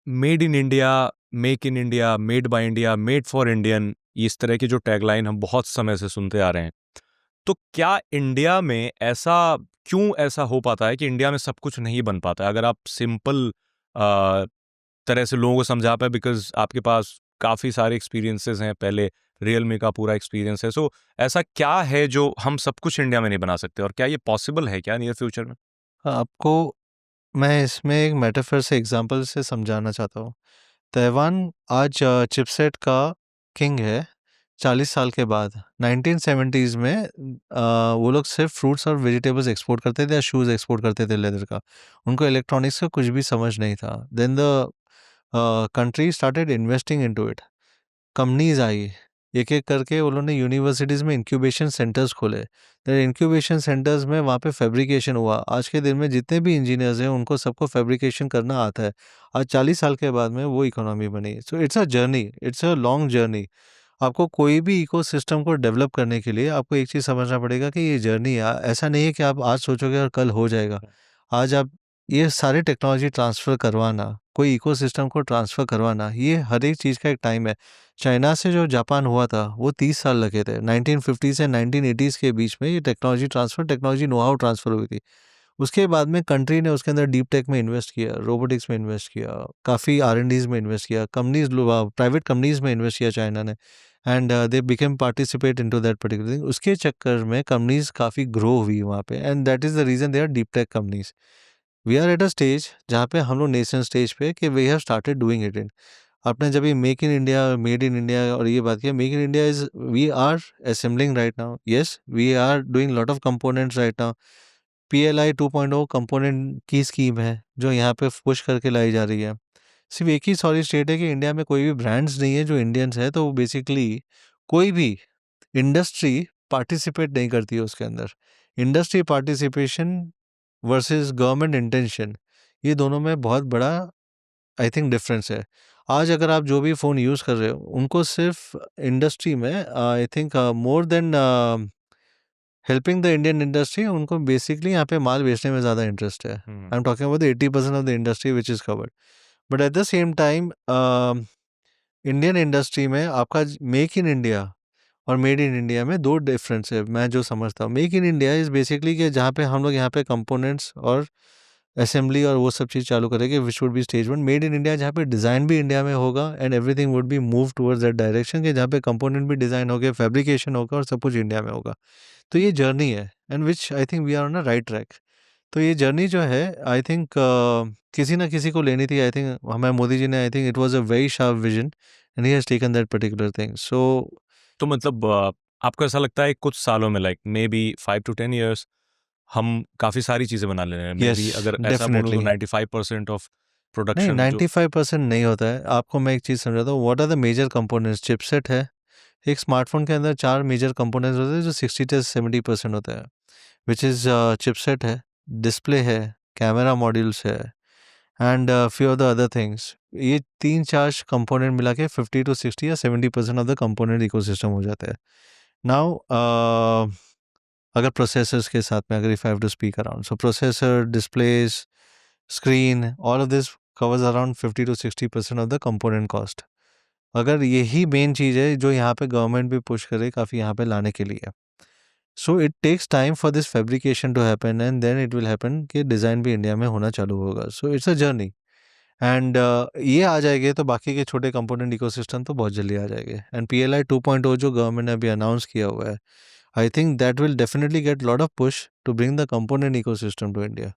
Made in India, make in India, made by India, made for Indian, इस तरह की जो टैगलाइन हम बहुत समय से सुनते आ रहे हैं, तो क्या इंडिया में ऐसा क्यों ऐसा हो पाता है कि इंडिया में सब कुछ नहीं बन पाता है? अगर आप सिंपल तरह से लोगों को समझा पाए, बिकॉज़ आपके पास काफ़ी सारे एक्सपीरियंसेस हैं, पहले रियलमी का पूरा एक्सपीरियंस है, सो ऐसा क्या है जो हम सब कुछ इंडिया में नहीं बना सकते और क्या ये पॉसिबल है क्या नियर फ्यूचर में? आपको मैं इसमें एक मेटाफर से एग्जांपल से समझाना चाहता हूँ। ताइवान आज चिपसेट का किंग है 40 साल के बाद। 1970s में वो लोग सिर्फ फ्रूट्स और वेजिटेबल्स एक्सपोर्ट करते थे या शूज़ एक्सपोर्ट करते थे लेदर का। उनको इलेक्ट्रॉनिक्स का कुछ भी समझ नहीं था। Then the country started investing into it. Companies आई, एक-एक करके उन्होंने यूनिवर्सिटीज़ में इंक्यूबेशन सेंटर्स खोले। तो इंक्यूबेशन सेंटर्स में वहाँ पे फैब्रिकेशन हुआ। आज के दिन में जितने भी इंजीनियर्स हैं, उनको सबको फैब्रिकेशन करना आता है। आज 40 साल के बाद में वो इकोनॉमी बनी। सो it's a journey, it's a long journey. आपको कोई भी इकोसिस्टम को डेवलप करने के लिए आपको एक चीज़ समझना पड़ेगा कि ये जर्नी है। ऐसा नहीं है कि आप आज सोचोगे और कल हो जाएगा। आज आप ये सारी टेक्नोलॉजी ट्रांसफ़र करवाना, कोई इकोसिस्टम को ट्रांसफ़र करवाना, ये हर एक चीज़ का एक टाइम है। चाइना से जो जापान हुआ था, वो 30 साल लगे थे। 1950 से 1980s के बीच में ये टेक्नोलॉजी नो हाउ ट्रांसफ़र हुई थी। उसके बाद में कंट्री ने उसके अंदर डीप टेक में इन्वेस्ट किया, रोबोटिक्स में इन्वेस्ट किया, काफ़ी आर-एन-डीज़ में इन्वेस्ट किया, प्राइवेट कंपनीज़ में इन्वेस्ट किया चाइना ने, and they became participate into that particular thing. उसके चक्कर में कंपनीज़ काफ़ी ग्रो हुई वहाँ पे, and that is the reason they are deep tech companies. We are at a stage जहाँ पे हम लोग नेशन स्टेज पे कि we have started doing it in. आपने जब ये make in India, made in India और ये बात किया, make in India is we are assembling right now. Yes, we are doing lot of components right now. PLI 2.0 component की scheme है जो यहाँ पे पुश करके लाई जा रही है। सिर्फ एक ही सॉरी स्टेट है कि इंडिया में कोई भी ब्रांड्स नहीं है जो इंडियंस है, तो बेसिकली कोई भी इंडस्ट्री पार्टिसिपेट नहीं करती है उसके अंदर। Industry participation versus government intention, ये दोनों में बहुत बड़ा आई थिंक डिफरेंस है। आज अगर आप जो भी फ़ोन यूज़ कर रहे हो, उनको सिर्फ इंडस्ट्री में I think more than helping the Indian industry, उनको बेसिकली यहाँ पे माल बेचने में ज़्यादा इंटरेस्ट है। हुँ। I am talking about the 80% of the industry which is covered. But at the same time Indian industry में आपका मेक इन इंडिया और मेड इन इंडिया में 2 डिफरेंस है, मैं जो समझता हूँ। Make in India is basically कि जहाँ पे हम लोग यहाँ पे कंपोनेंट्स और असेंबली और वो सब चीज़ चालू करेंगे, which would be stage 1। Made in India जहाँ पे डिज़ाइन भी इंडिया में होगा and everything would be move towards that direction, कि जहाँ पे कंपोनेंट भी डिज़ाइन होंगे, फैब्रिकेशन होगा और सब कुछ इंडिया में होगा। तो ये जर्नी है and which I think we are on a right track. तो ये जर्नी जो है आई थिंक किसी ना किसी को लेनी थी। आई थिंक हमें मोदी जी ने, I think it was a very sharp vision and he has taken that particular thing. So तो मतलब आपको ऐसा लगता है कुछ सालों में, like maybe 5 to 10 years, हम काफ़ी सारी चीज़ें बना ले रहे हैं? मे येस, बी अगर ऐसा बोलूँ तो डेफिनिटली। 95% ऑफ नहीं, प्रोडक्शन जो 95% नहीं होता है। आपको मैं एक चीज़ समझाता हूँ, what are the major components? Chipset है। एक स्मार्टफ़ोन के अंदर 4 मेजर कंपोनेंट्स होते हैं जो 60 से 70% होता है, व्हिच इज़ चिपसेट है, डिस्प्ले है, कैमरा मॉड्यूल्स है and few of the other things. ये 3-4 कंपोनेंट मिला के 50 टू 60 या 70% ऑफ द कंपोनेंट इकोसिस्टम हो जाता है। नाउ अगर प्रोसेसर्स के साथ में, अगर if I have to speak around, so processor, displays, screen, all of this covers around 50 to 60% of the component cost. अगर यही मेन चीज़ है जो यहाँ पे गवर्नमेंट भी पुश करे काफ़ी यहाँ पे लाने के लिए। So it takes time for this fabrication to happen and then it will happen कि डिज़ाइन भी इंडिया में होना चालू होगा। So it's a journey and ये आ जाएंगे तो बाकी के छोटे कंपोनेंट इकोसिस्टम तो बहुत जल्दी आ जाएंगे। एंड पीएलआई 2.0 जो गवर्नमेंट ने अभी अनाउंस किया हुआ है, I think that will definitely get a lot of push to bring the component ecosystem to India.